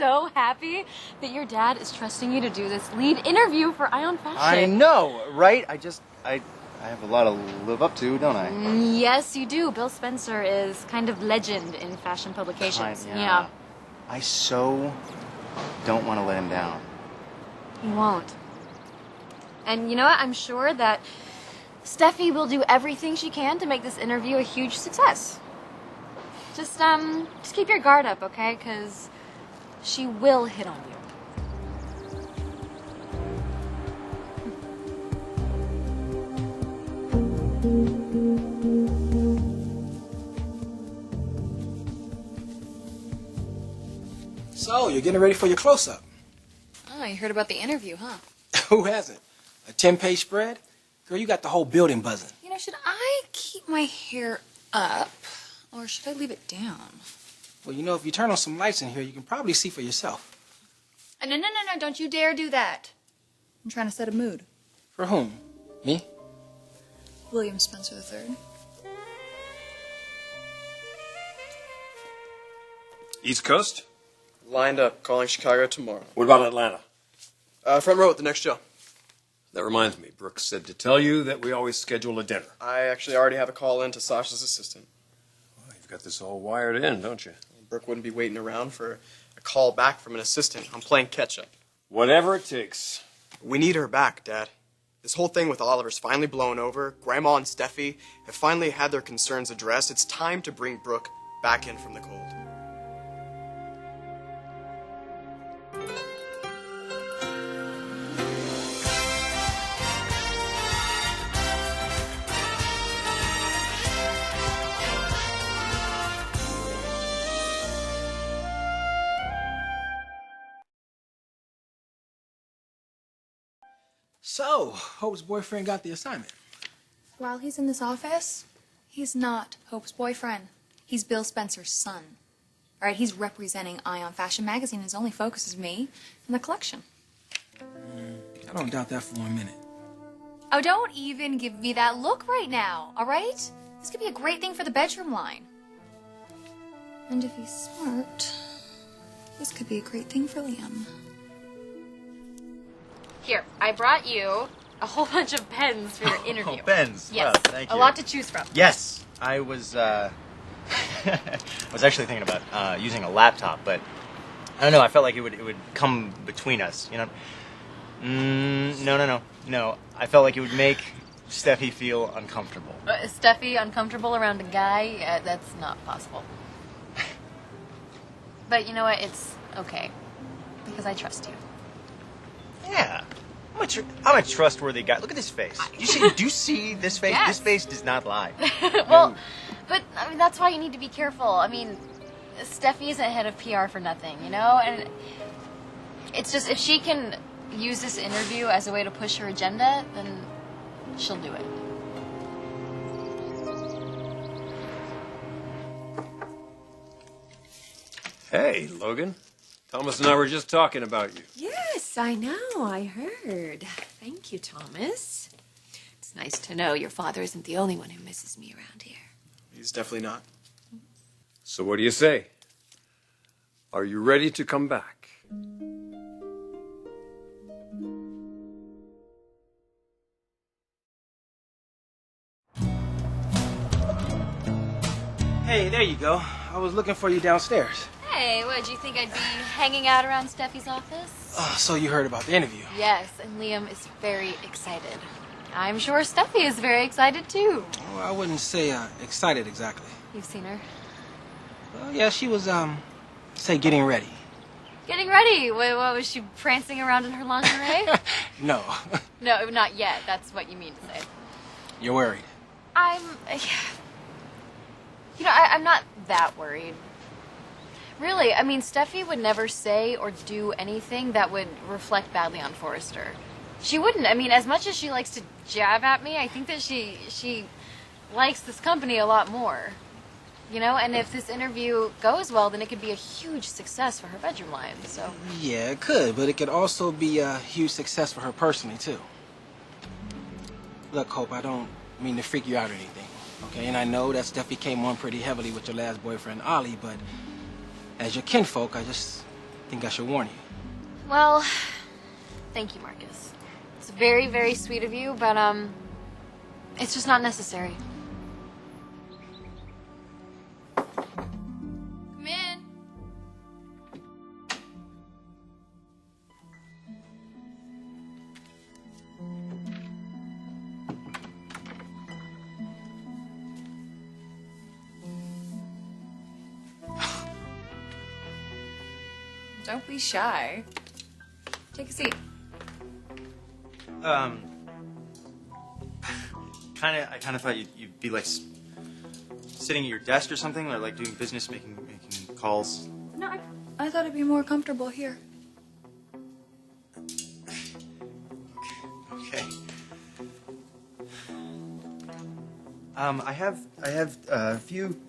so happy that your dad is trusting you to do this lead interview for Ion Fashion. I know, right? I have a lot to live up to, don't I? Yes, you do. Bill Spencer is kind of legend in fashion publications. Yeah. I so don't want to let him down. He won't. And you know what? I'm sure that Steffi will do everything she can to make this interview a huge success. Just keep your guard up, okay? Because she will hit on you. So, you're getting ready for your close-up. Oh, you heard about the interview, huh? Who hasn't? A 10-page spread? Girl, you got the whole building buzzing. You know, should I keep my hair up or should I leave it down? Well, you know, if you turn on some lights in here, you can probably see for yourself. No, don't you dare do that. I'm trying to set a mood. For whom? Me? William Spencer III. East Coast? Lined up, calling Chicago tomorrow. What about Atlanta? Front row at the next show. That reminds me, Brooke said to tell you that we always schedule a dinner. I actually already have a call in to Sasha's assistant. Well, you've got this all wired in, don't you? Brooke wouldn't be waiting around for a call back from an assistant. I'm playing catch-up. Whatever it takes. We need her back, Dad. This whole thing with Oliver's finally blown over. Grandma and Steffi have finally had their concerns addressed. It's time to bring Brooke back in from the cold. So, Hope's boyfriend got the assignment. While he's in this office, he's not Hope's boyfriend. He's Bill Spencer's son. All right, he's representing Ion Fashion Magazine. His only focus is me and the collection. I don't doubt that for 1 minute. Oh, don't even give me that look right now, all right? This could be a great thing for the bedroom line. And if he's smart, this could be a great thing for Liam. Here, I brought you a whole bunch of pens for your interview. Oh, pens. Yes, Well, thank you. a lot to choose from. Yes, I was I was actually thinking about using a laptop, but I don't know. I felt like it would come between us. You know? No. I felt like it would make Steffi feel uncomfortable. Steffi uncomfortable around a guy? That's not possible. But you know what? It's okay because I trust you. Yeah. I'm a trustworthy guy. Look at this face. Do you see this face? Yes. This face does not lie. Well, but I mean that's why you need to be careful. I mean, Steffi isn't head of PR for nothing, you know? And it's just if she can use this interview as a way to push her agenda, then she'll do it. Hey, Logan. Thomas and I were just talking about you. Yes, I know. I heard. Thank you, Thomas. It's nice to know your father isn't the only one who misses me around here. He's definitely not. So what do you say? Are you ready to come back? Hey, there you go. I was looking for you downstairs. Hey, what, did you think I'd be hanging out around Steffi's office? So you heard about the interview. Yes, and Liam is very excited. I'm sure Steffi is very excited, too. Well, I wouldn't say excited exactly. You've seen her? Well, yeah, she was, say, getting ready. Getting ready? What was she prancing around in her lingerie? No. No, not yet. That's what you mean to say. You're worried. I'm not that worried. Really, I mean, Steffi would never say or do anything that would reflect badly on Forrester. She wouldn't. I mean, as much as she likes to jab at me, I think that she likes this company a lot more. You know, and if this interview goes well, then it could be a huge success for her bedroom line, so... Yeah, it could, but it could also be a huge success for her personally, too. Look, Hope, I don't mean to freak you out or anything, okay? And I know that Steffi came on pretty heavily with your last boyfriend, Ollie, but as your kinfolk, I just think I should warn you. Well, thank you, Marcus. It's very, very sweet of you, but, it's just not necessary. Come in. Don't be shy. Take a seat. I kind of thought you'd be like sitting at your desk or something, or like doing business, making calls. No, I thought it'd be more comfortable here. Okay. I have a few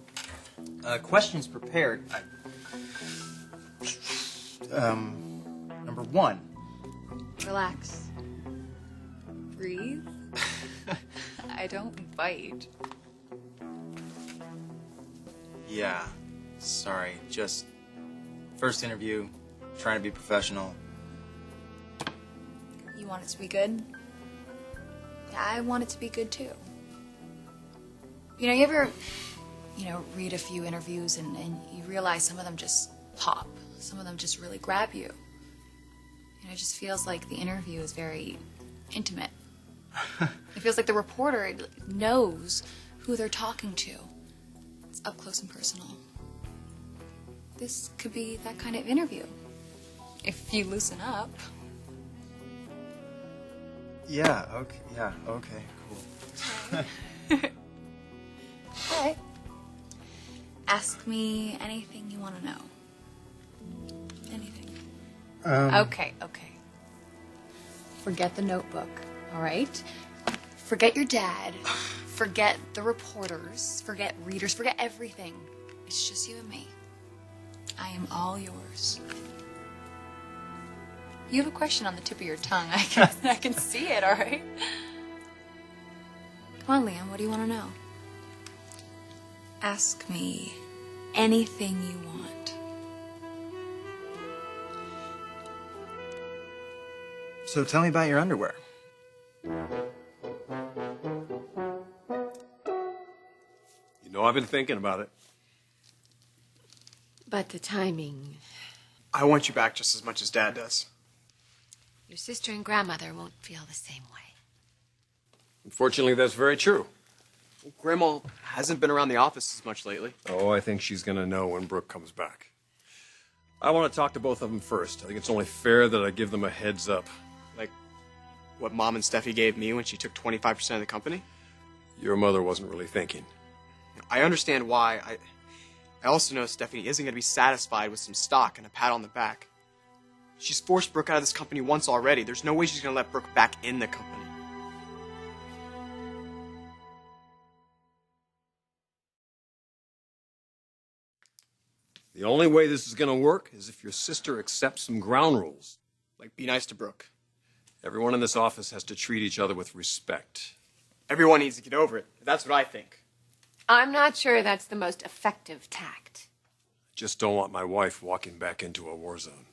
questions prepared. Number one. Relax. Breathe. I don't bite. Yeah. Sorry. Just first interview. Trying to be professional. You want it to be good? Yeah, I want it to be good too. You know, you ever, read a few interviews and you realize some of them just pop. Some of them just really grab you. It just feels like the interview is very intimate. It feels like the reporter knows who they're talking to. It's up close and personal. This could be that kind of interview. If you loosen up. Yeah, okay. Yeah, okay, cool. All right. Ask me anything you want to know. Anything. Okay. Forget the notebook, all right? Forget your dad. Forget the reporters. Forget readers. Forget everything. It's just you and me. I am all yours. You have a question on the tip of your tongue. I can see it, all right? Come on, Liam, what do you want to know? Ask me anything you want. So tell me about your underwear. You know, I've been thinking about it. But the timing. I want you back just as much as Dad does. Your sister and grandmother won't feel the same way. Unfortunately, that's very true. Well, Grandma hasn't been around the office as much lately. Oh, I think she's going to know when Brooke comes back. I want to talk to both of them first. I think it's only fair that I give them a heads up. Like what Mom and Steffi gave me when she took 25% of the company. Your mother wasn't really thinking. I understand why. I also know Steffi isn't going to be satisfied with some stock and a pat on the back. She's forced Brooke out of this company once already. There's no way she's going to let Brooke back in the company. The only way this is going to work is if your sister accepts some ground rules. Like, be nice to Brooke. Everyone in this office has to treat each other with respect. Everyone needs to get over it. That's what I think. I'm not sure that's the most effective tact. Just don't want my wife walking back into a war zone.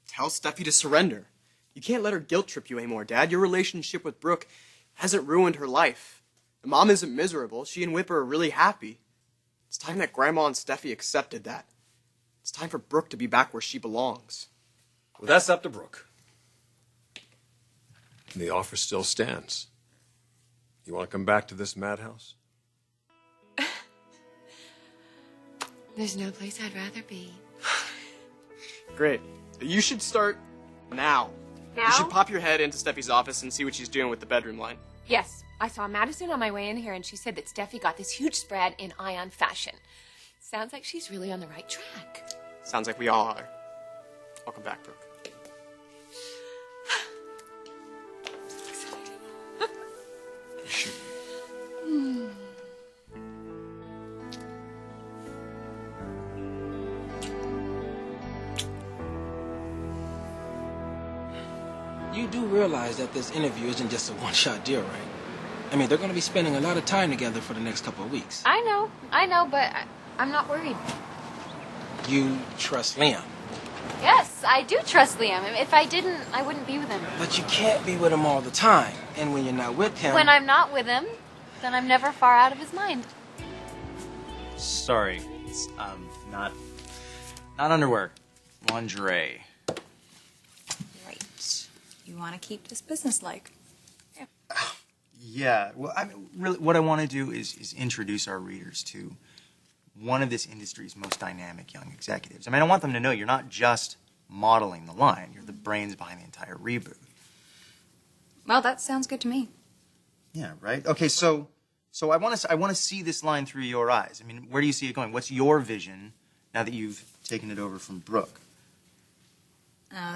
Tell Steffi to surrender. You can't let her guilt trip you anymore, Dad. Your relationship with Brooke hasn't ruined her life. Mom isn't miserable. She and Whipper are really happy. It's time that Grandma and Steffi accepted that. It's time for Brooke to be back where she belongs. Well, that's up to Brooke. And the offer still stands. You want to come back to this madhouse? There's no place I'd rather be. Great. You should start now. Now? You should pop your head into Steffi's office and see what she's doing with the bedroom line. Yes, I saw Madison on my way in here, and she said that Steffi got this huge spread in Ion fashion. Sounds like she's really on the right track. Sounds like we all are. Welcome back, Brooke. You do realize that this interview isn't just a one-shot deal, right? I mean, they're going to be spending a lot of time together for the next couple of weeks. I know, but I'm not worried. You trust Liam. Yes, I do trust Liam. If I didn't, I wouldn't be with him. But you can't be with him all the time. And when you're not with him... When I'm not with him, then I'm never far out of his mind. Sorry, it's not underwear, lingerie. Right. You want to keep this businesslike. Yeah. Yeah. Well, I mean, really, what I want to do is introduce our readers to one of this industry's most dynamic young executives. I mean, I want them to know you're not just modeling the line; you're the brains behind the entire reboot. Well, that sounds good to me. Yeah. Right. Okay. So I want to see this line through your eyes. I mean, where do you see it going? What's your vision now that you've taken it over from Brooke? Now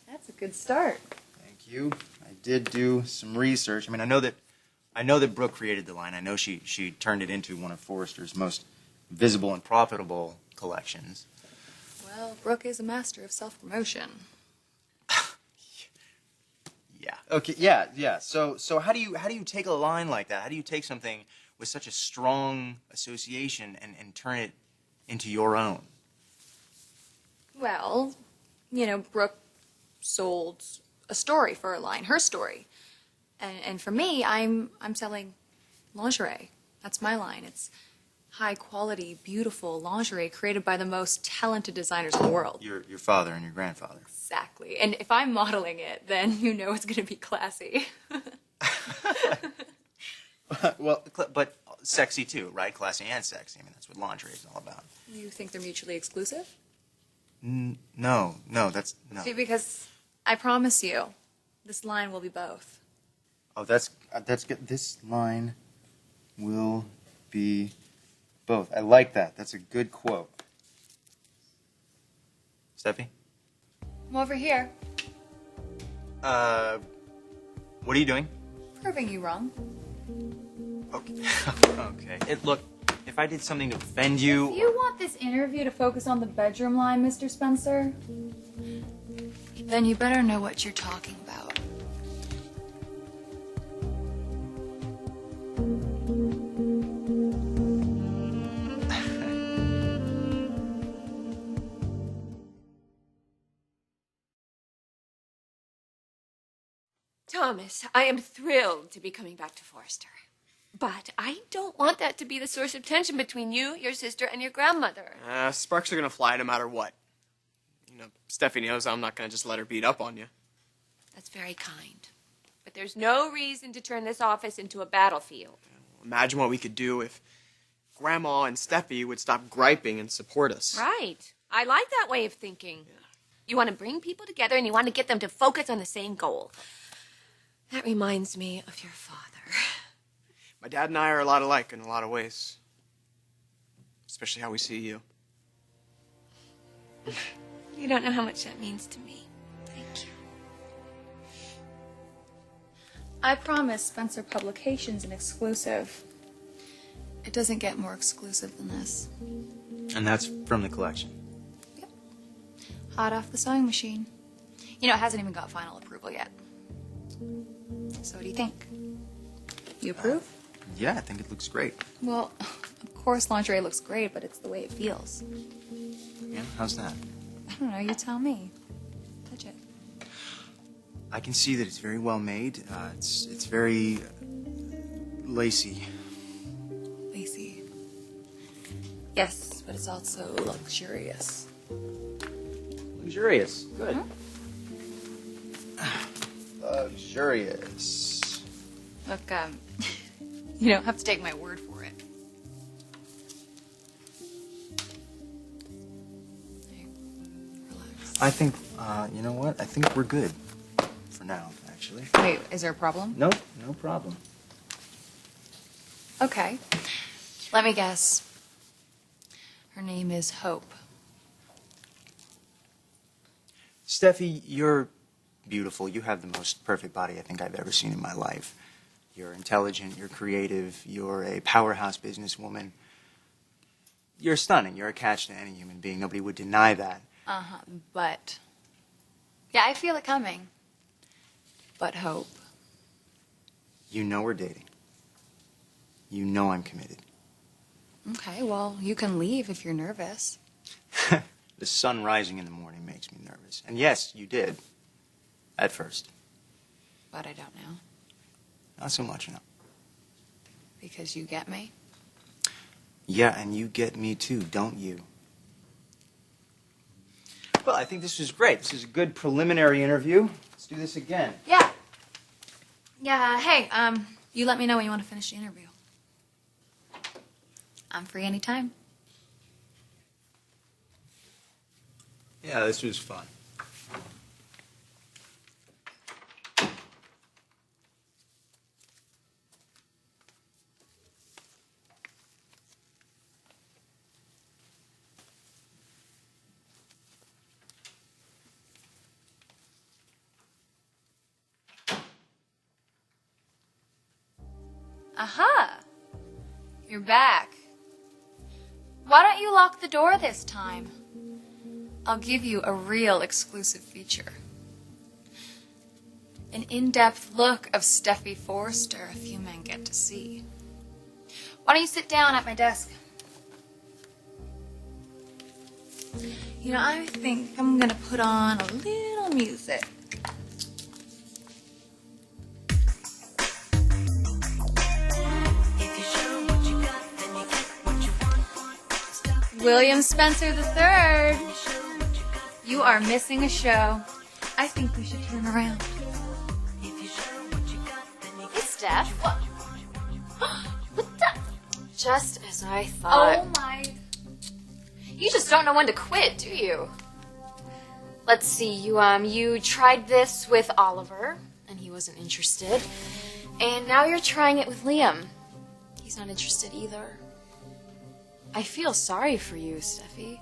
that's a good start. Thank you. I did do some research. I mean, I know that Brooke created the line. I know she turned it into one of Forrester's most visible and profitable collections. Well, Brooke is a master of self-promotion. Yeah. Okay. Yeah. So how do you take a line like that? How do you take something with such a strong association and turn it into your own? Well, Brooke sold a story for a line, her story. And for me, I'm selling lingerie. That's my line. It's high quality, beautiful lingerie created by the most talented designers in the world. Your father and your grandfather. Exactly. And if I'm modeling it, then you know it's going to be classy. Well, but sexy too, right? Classy and sexy. I mean, that's what lingerie is all about. You think they're mutually exclusive? No, that's no. See, because I promise you, this line will be both. Oh, that's good. This line will be both. I like that. That's a good quote. Steffi? I'm over here, What are you doing? proving you wrong. Okay. Okay. Look, if I did something to offend you... You want this interview to focus on the bedroom line, Mr. Spencer? Then you better know what you're talking about. Thomas, I am thrilled to be coming back to Forrester. But I don't want that to be the source of tension between you, your sister, and your grandmother. Sparks are gonna fly no matter what. Steffi knows I'm not gonna just let her beat up on you. That's very kind. But there's no reason to turn this office into a battlefield. Imagine what we could do if Grandma and Steffi would stop griping and support us. Right. I like that way of thinking. Yeah. You want to bring people together and you want to get them to focus on the same goal. That reminds me of your father. My dad and I are a lot alike in a lot of ways. Especially how we see you. You don't know how much that means to me. Thank you. I promised Spencer Publications an exclusive. It doesn't get more exclusive than this. And that's from the collection. Yep. Hot off the sewing machine. It hasn't even got final approval yet. So what do you think? You approve? Yeah, I think it looks great. Well, of course lingerie looks great, but it's the way it feels. Yeah, how's that? I don't know, you tell me. Touch it. I can see that it's very well made. It's very lacy. Lacy. Yes, but it's also luxurious. Luxurious. Good. Mm-hmm. Luxurious. Look, you don't have to take my word for it. Hey, relax. I think, you know what? I think we're good. For now, actually. Wait, is there a problem? Nope, no problem. Okay. Let me guess. Her name is Hope. Steffi, you're beautiful. You have the most perfect body I think I've ever seen in my life. You're intelligent, you're creative, you're a powerhouse businesswoman. You're stunning. You're a catch to any human being. Nobody would deny that. Uh-huh, but... Yeah, I feel it coming. But Hope. You know we're dating. You know I'm committed. Okay, well, you can leave if you're nervous. The sun rising in the morning makes me nervous. And yes, you did. At first. But I don't now. Not so much, no. Because you get me? Yeah, and you get me too, don't you? Well, I think this was great. This is a good preliminary interview. Let's do this again. Yeah. Yeah, hey, you let me know when you want to finish the interview. I'm free anytime. Yeah, this was fun. Aha! You're back. Why don't you lock the door this time? I'll give you a real exclusive feature. An in-depth look of Steffy Forrester a few men get to see. Why don't you sit down at my desk? You know, I think I'm gonna put on a little music. William Spencer III, you are missing a show. I think we should turn around. Hey, Steph. What the? Just as I thought. Oh my. You just don't know when to quit, do you? Let's see, you tried this with Oliver, and he wasn't interested. And now you're trying it with Liam. He's not interested either. I feel sorry for you, Steffi.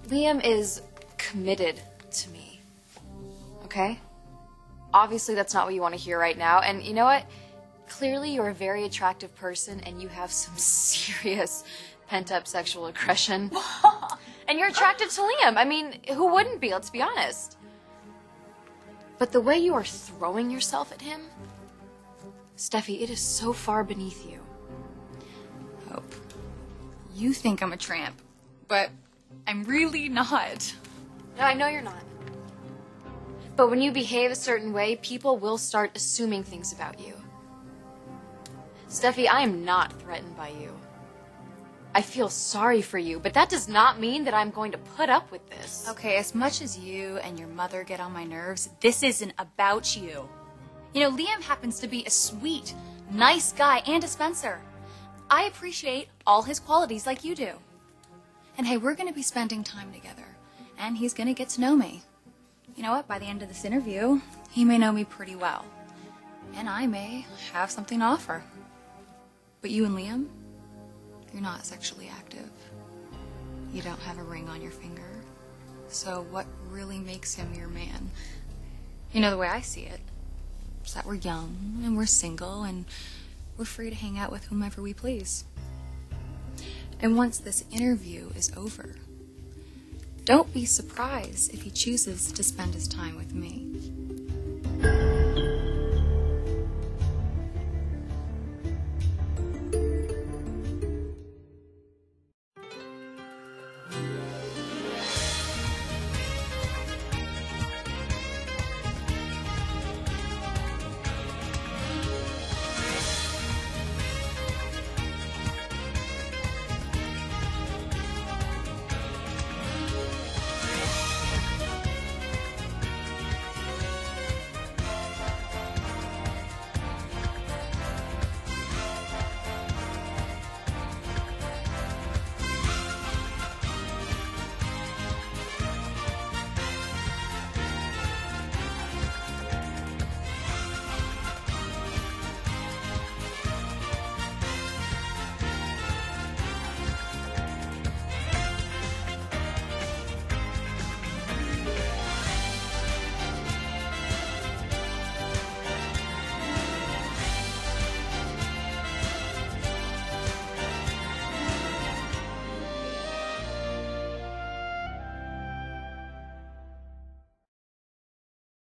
Liam is committed to me. Okay? Obviously, that's not what you want to hear right now. And you know what? Clearly, you're a very attractive person, and you have some serious pent-up sexual aggression. And you're attracted to Liam. I mean, who wouldn't be? Let's be honest. But the way you are throwing yourself at him, Steffi, it is so far beneath you. Hope. You think I'm a tramp, but I'm really not. No, I know you're not. But when you behave a certain way, people will start assuming things about you. Steffi, I am not threatened by you. I feel sorry for you, but that does not mean that I'm going to put up with this. Okay, as much as you and your mother get on my nerves, this isn't about you. You know, Liam happens to be a sweet, nice guy and a Spencer. I appreciate all his qualities like you do. And hey, we're going to be spending time together, and he's going to get to know me. You know what? By the end of this interview, he may know me pretty well, and I may have something to offer. But you and Liam, you're not sexually active. You don't have a ring on your finger. So what really makes him your man? You know, the way I see it is that we're young, and we're single, and we're free to hang out with whomever we please. And once this interview is over, don't be surprised if he chooses to spend his time with me.